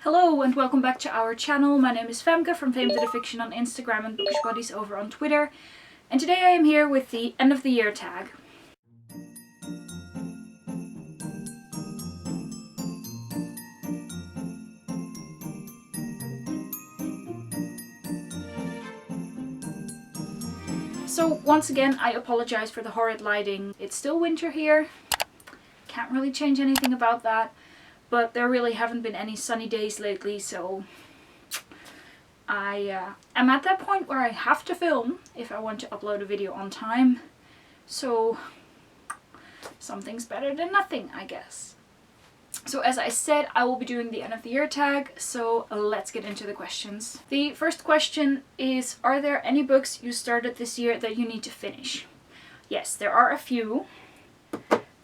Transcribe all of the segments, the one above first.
Hello and welcome back to our channel. My name is Femke from Fame to the Fiction on Instagram and Bookish Buddies over on Twitter. And today I am here with the end of the year tag. So once again, I apologize for the horrid lighting. It's still winter here. Can't really change anything about that. But there really haven't been any sunny days lately, so I am at that point where I have to film if I want to upload a video on time. So something's better than nothing, I guess. So as I said, I will be doing the end of the year tag, so let's get into the questions. The first question is, are there any books you started this year that you need to finish? Yes, there are a few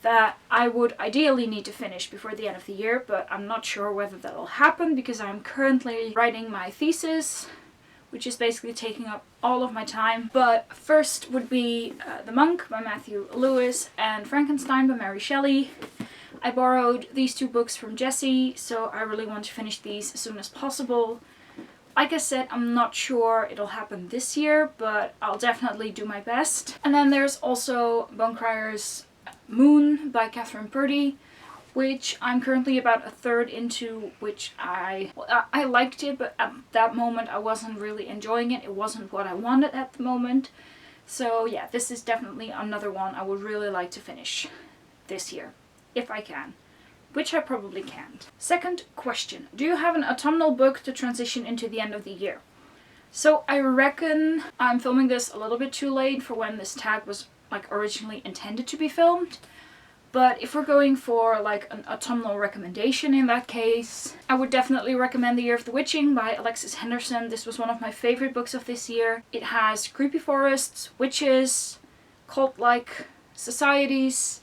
that I would ideally need to finish before the end of the year, but I'm not sure whether that'll happen because I'm currently writing my thesis, which is basically taking up all of my time. But first would be The Monk by Matthew Lewis and Frankenstein by Mary Shelley. I borrowed these two books from Jessie, so I really want to finish these as soon as possible. Like I said, I'm not sure it'll happen this year, but I'll definitely do my best. And then there's also Bonecrier's Moon by Purdy, which I'm currently about a third into, which I liked it, but at that moment I wasn't really enjoying it. It wasn't what I wanted at the moment. So yeah, this is definitely another one I would really like to finish this year, if I can, which I probably can't. Second question, do you have an autumnal book to transition into the end of the year? So I reckon I'm filming this a little bit too late for when this tag was originally intended to be filmed. But if we're going for like an autumnal recommendation in that case, I would definitely recommend The Year of the Witching by Alexis Henderson. This was one of my favorite books of this year. It has creepy forests, witches, cult-like societies,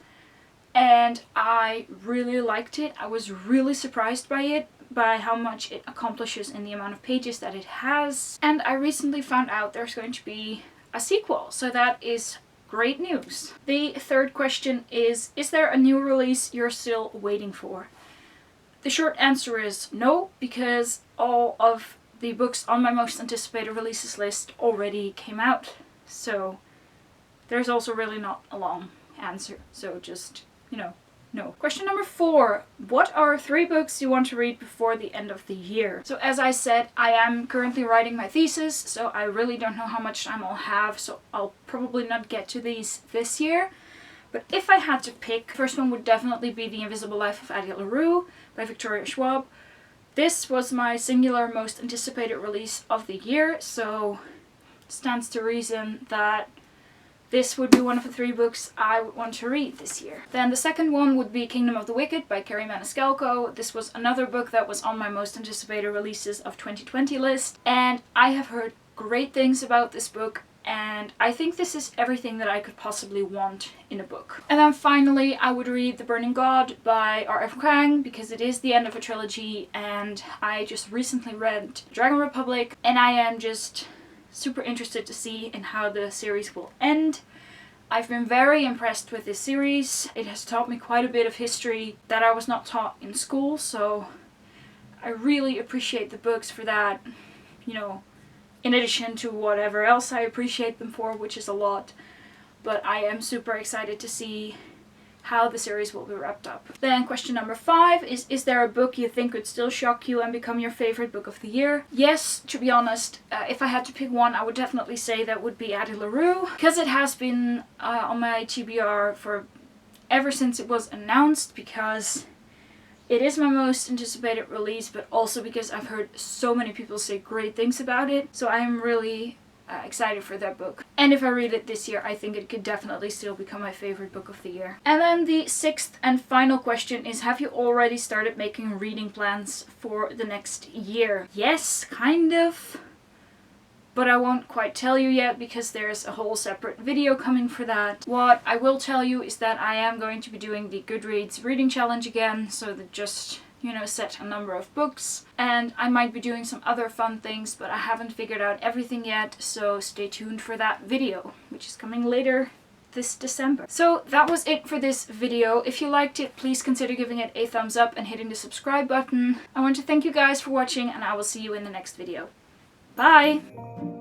and I really liked it. I was really surprised by it, by how much it accomplishes in the amount of pages that it has. And I recently found out there's going to be a sequel, so that is great news. The third question is there a new release you're still waiting for? The short answer is no, because all of the books on my most anticipated releases list already came out. So there's also really not a long answer. So just, no. Question number 4. What are 3 books you want to read before the end of the year? So as I said, I am currently writing my thesis, so I really don't know how much time I'll have, so I'll probably not get to these this year. But if I had to pick, first one would definitely be The Invisible Life of Addie LaRue by Victoria Schwab. This was my singular most anticipated release of the year, so it stands to reason that this would be one of the 3 books I would want to read this year. Then the second one would be Kingdom of the Wicked by Kerry Maniscalco. This was another book that was on my most anticipated releases of 2020 list, and I have heard great things about this book, and I think this is everything that I could possibly want in a book. And then finally I would read The Burning God by Rf Krang, because it is the end of a trilogy, and I just recently read Dragon Republic, and I am just super interested to see in how the series will end. I've been very impressed with this series. It has taught me quite a bit of history that I was not taught in school, so I really appreciate the books for that, in addition to whatever else I appreciate them for, which is a lot. But I am super excited to see how the series will be wrapped up. Then question number 5 is there a book you think could still shock you and become your favorite book of the year? Yes, to be honest, if I had to pick one, I would definitely say that would be Addie LaRue, because it has been on my TBR for ever since it was announced, because it is my most anticipated release, but also because I've heard so many people say great things about it, so I am really excited for that book. And if I read it this year, I think it could definitely still become my favorite book of the year. And then the 6th and final question is, have you already started making reading plans for the next year? Yes, kind of. But I won't quite tell you yet because there's a whole separate video coming for that. What I will tell you is that I am going to be doing the Goodreads reading challenge again, so that just set a number of books, and I might be doing some other fun things, but I haven't figured out everything yet, so stay tuned for that video, which is coming later this December. So that was it for this video. If you liked it, please consider giving it a thumbs up and hitting the subscribe button. I want to thank you guys for watching, and I will see you in the next video. Bye!